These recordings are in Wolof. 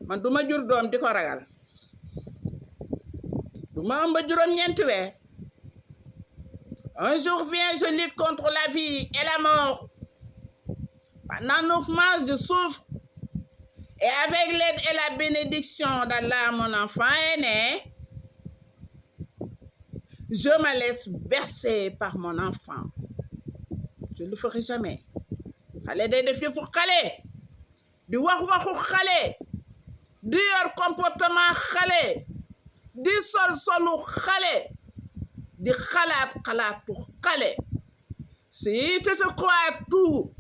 man duma jur doom di ko ragal duma ëmb juróom-ñeenti weer. Un jour vient, je lutte contre la vie et la mort. Pendant 9 mois, je souffre. Et avec l'aide et la bénédiction d'Allah, mon enfant est né. Je me laisse bercer par mon enfant. Je ne le ferai jamais. Xale day def yëfu xale di wax waxu xale di yor comportement xale di solu xale di xalaatu xale. Si tu te crois tout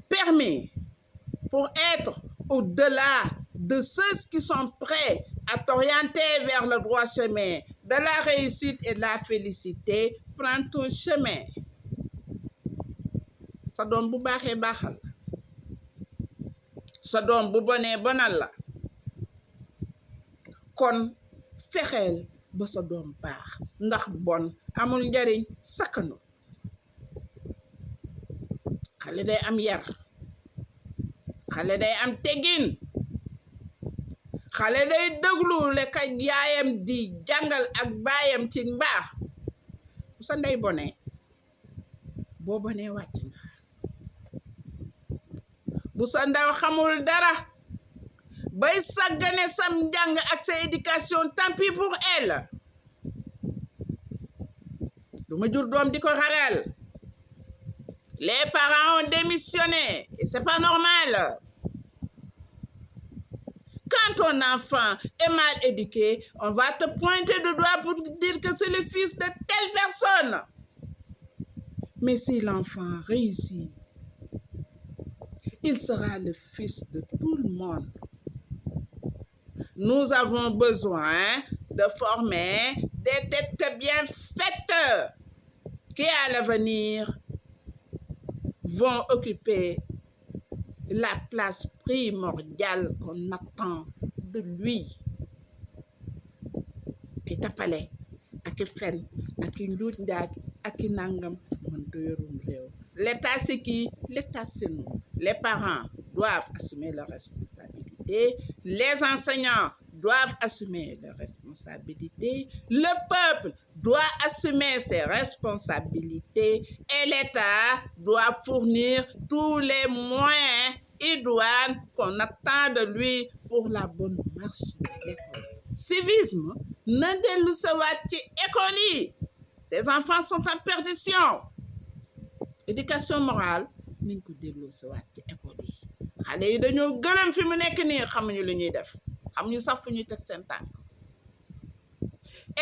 permis pour être au-delà de ceux qui sont prêts à t'orienter vers le droit chemin de la réussite et de la félicité, prends ton chemin. Sa doom bu baaxee baaxal la sa doom bu bonee bonal la kon fexeel ba sa doom baax ndax bon amul njariñ sakkanu. Xale day am yar xale day am teggin xale day déglu le ka yaayam di jàngal ak baayam ci mbaax. Bu sa ndey bonee boo bonee wàcc nga. Bu sa ndaw xamul dara bay sàggane sam njàng ak sa éducation, tant pis pour elle. duma jur doom di ko ragal. Les parents ont démissionné et c'est pas normal. Quand ton enfant est mal éduqué, on va te pointer du doigt pour dire que c'est le fils de telle personne. Mais si l'enfant réussit, il sera le fils de tout le monde. Nous avons besoin de former des têtes bien faites qui, à l'avenir, vont occuper la place primordiale qu'on attend de lui. Et tapale, ak fen, ak njuuj njaaj, ak nangam, mënta yorum réew. L'État c'est qui? L'État c'est nous. Les parents doivent assumer leurs responsabilités. Les enseignants doivent assumer leurs responsabilités. Le peuple doit assumer ses responsabilités et l'État doit fournir tous les moyens idoines qu'on attend de lui pour la bonne marche de l'école. Civisme, na dellu sa waat ci école yi. Ces enfants sont en perdition. Éducation morale, nañ ko dellu sa waat ci école yi. Xale yi dañoo gëlëm fi mu nekk nii xamuñu lu ñuy def. Xamuñu sax fu ñuy teg seen tànk.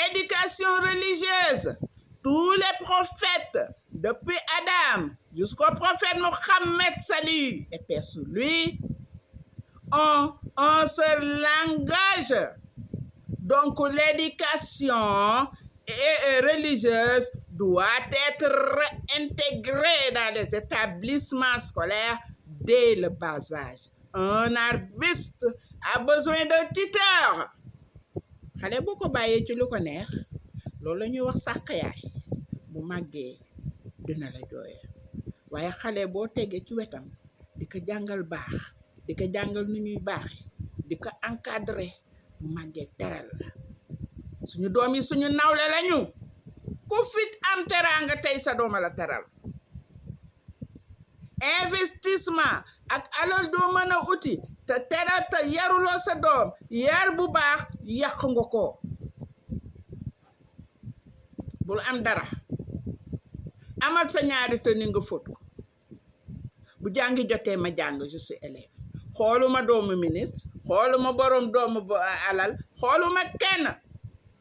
Éducation religieuse. Tous les prophètes, depuis Adam jusqu'au prophète Mohammed, salut et paix sur lui, ont un seul langage. Donc l'éducation religieuse doit être intégrée dans les établissements scolaires dès le bas âge. Un artiste a besoin d'un tuteur. Xale boo ko bàyyee ci lu ko neex loolu la ñuy wax sàq yaay bu màggee dina la jooyal waaye xale boo tegee ci wetam di ko jàngal baax di ko jàngal nu ñuy baaxe di ko encadrer bu màggee teral la. Suñu doom yi suñu nawle lañu ku fit am teraanga tey sa dooma la teral. Investissement ak alal doo mën a uti te teral te yaruloo sa doom yar bu baax yàq nga ko. Bul am dara amal sa ñaari te ni nga fóot ko. Bu jàngi jotee ma jàng, je suis élève. Xooluma doomu ministre, xooluma borom doomu alal, xooluma kenn.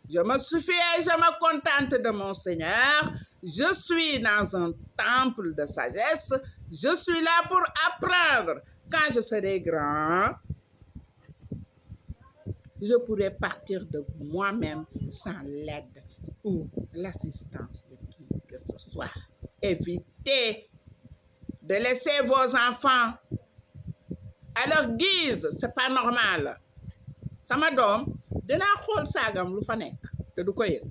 Je me suffis et je me contente de mon Seigneur. Je suis dans un temple de sagesse. Je suis là pour apprendre. Quand je serai grand, je pourrai partir de moi-même sans l'aide ou l'assistance de qui que ce soit. Évitez de laisser vos enfants à leur guise. C'est pas normal. Sama doom dinaa xool saagam lu fa nekk te du ko yëg.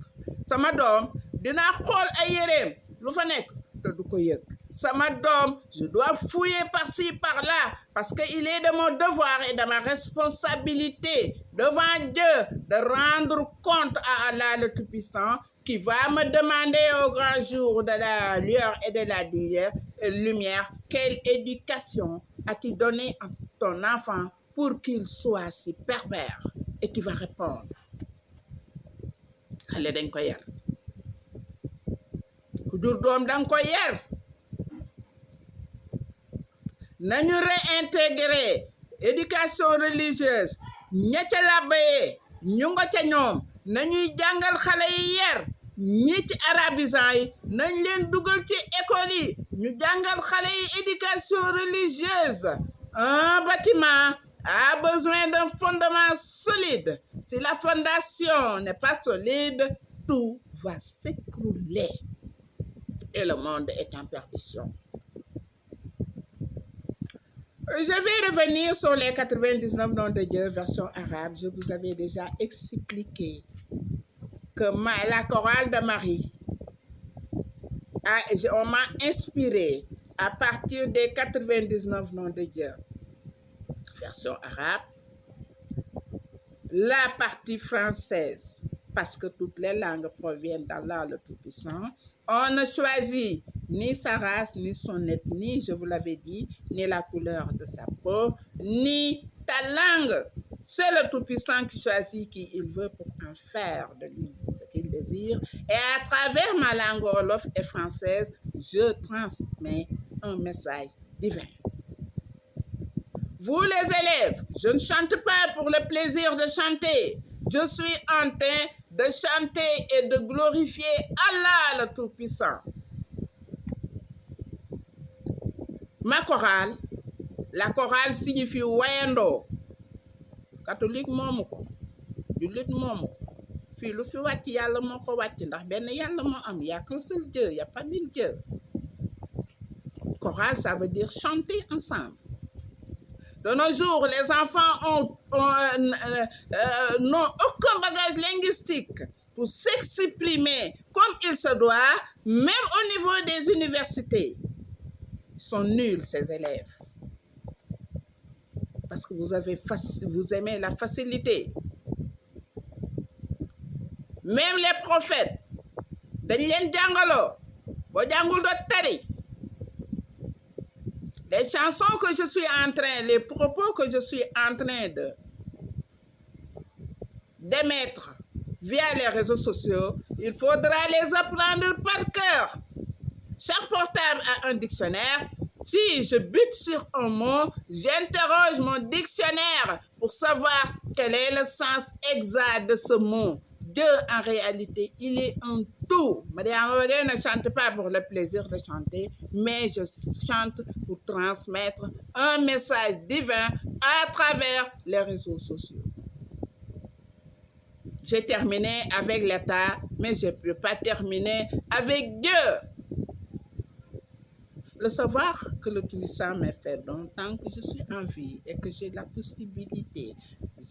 Sama doom dinaa xool ay yéreem lu fa nekk te du ko yëg. sama doom, je dois fouiller par-ci, par-là, parce qu'il est de mon devoir et de ma responsabilité devant Dieu de rendre compte à Allah le Tout-Puissant qui va me demander au grand jour de la lueur et de la lumière, quelle éducation as-tu donné à ton enfant pour qu'il soit si pervers? Et tu vas répondre, xale dañ ko yar ku jur doom danga ko yar nañu réintégrer éducation religieuse ña ca làbbayee ñu nga ca ñoom nañuy jàngal xale yi yar ñi ci arabisant yi nañ leen dugal ci école yi ñu jàngal xale yi éducation religieuse. Un bâtiment a besoin d'un fondement solide. Si la fondation n'est pas solide, tout va s'écrouler et le monde est en perdition. Je vais revenir sur les 99 noms de Dieu, version arabe. Je vous avais déjà expliqué que la chorale de Marie, on m'a inspiré à partir des 99 noms de Dieu, version arabe, la partie française, parce que toutes les langues proviennent d'Allah le Tout-Puissant. On ne choisit ni sa race, ni son ethnie, je vous l'avais dit, ni la couleur de sa peau, ni ta langue. C'est le Tout-Puissant qui choisit qui il veut pour en faire de lui ce qu'il désire. Et à travers ma langue wolof et française, je transmets un message divin. Vous les élèves, je ne chante pas pour le plaisir de chanter. Je suis en train de chanter et de glorifier Allah le Tout-Puissant. Ma chorale, la chorale signifie wayando. Catholique moomu ko, jullit moomu ko. Fii lu fi wàcc yàlla moo ko wàcc ndax benn yàlla moo am, y a qu'un seul Dieu, y a pas mille dieux. Chorale, ça veut dire chanter ensemble. De nos jours, les enfants n'ont aucun bagage linguistique pour s'exprimer comme il se doit, même au niveau des universités. Ils sont nuls, ces élèves. Parce que vous aimez la facilité. Même les prophètes, dañ leen jàngaloo boo jàngul doo tari. Les chansons que je suis en train, les propos que je suis en train d'émettre via les réseaux sociaux, il faudra les apprendre par cœur. Chaque portable a un dictionnaire. Si je bute sur un mot, j'interroge mon dictionnaire pour savoir quel est le sens exact de ce mot. Dieu, en réalité, il est un tout. Je ne chante pas pour le plaisir de chanter, mais je chante pour transmettre un message divin à travers les réseaux sociaux. J'ai terminé avec l'État, mais je ne peux pas terminer avec Dieu. Le savoir que le Tout-Puissant m'a fait donc, tant que je suis en vie et que j'ai la possibilité,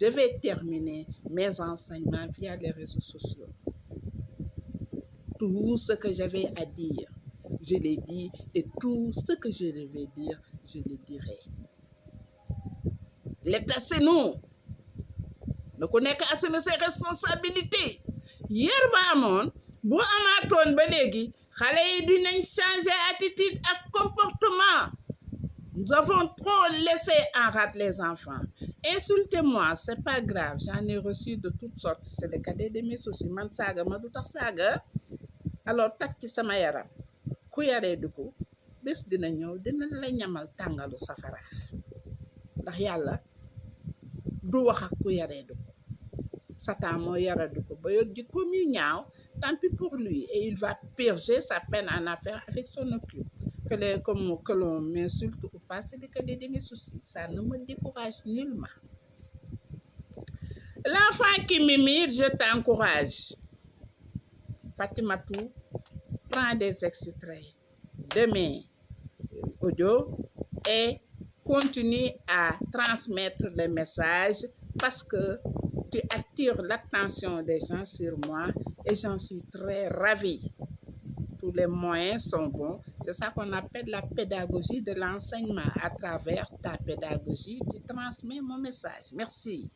je vais terminer mes enseignements via les réseaux sociaux. Tout ce que j'avais à dire, je l'ai dit, et tout ce que je devais dire, je le dirai. L'État, c'est nous. Ne connaît qu'à assumer ses responsabilités. Hier, bu amaatoon ba léegi xale yi dinañ changer attitude et comportement. Nous avons trop laissé en rade les enfants. Insultez-moi, c'est pas grave, j'en ai reçu de toutes sortes, c'est le cadet de mes soucis. Man saaga ma du tax saaga. Alors tak ci sama yaram ku yaree du ko bés dina ñëw dina la ñamal tàngalu safara ndax yàlla du wax ak ku yaree du ko. Satan moo yara du ko ba yor jikko mi ñaaw. Tant pis pour lui, et il va purger sa peine en affaire avec son occupe. Que l'on m'insulte ou pas, c'est le cadet de mes soucis. Ça ne me décourage nullement. L'enfant qui m'imite, je t'encourage. Fatimatou, prends des extraits de mes audios et continue à transmettre le message parce que tu attires l'attention des gens sur moi et j'en suis très ravie. Tout tous les moyens sont bons. C'est ça qu'on appelle la pédagogie de l'enseignement. À travers ta pédagogie, tu transmets mon message. Merci.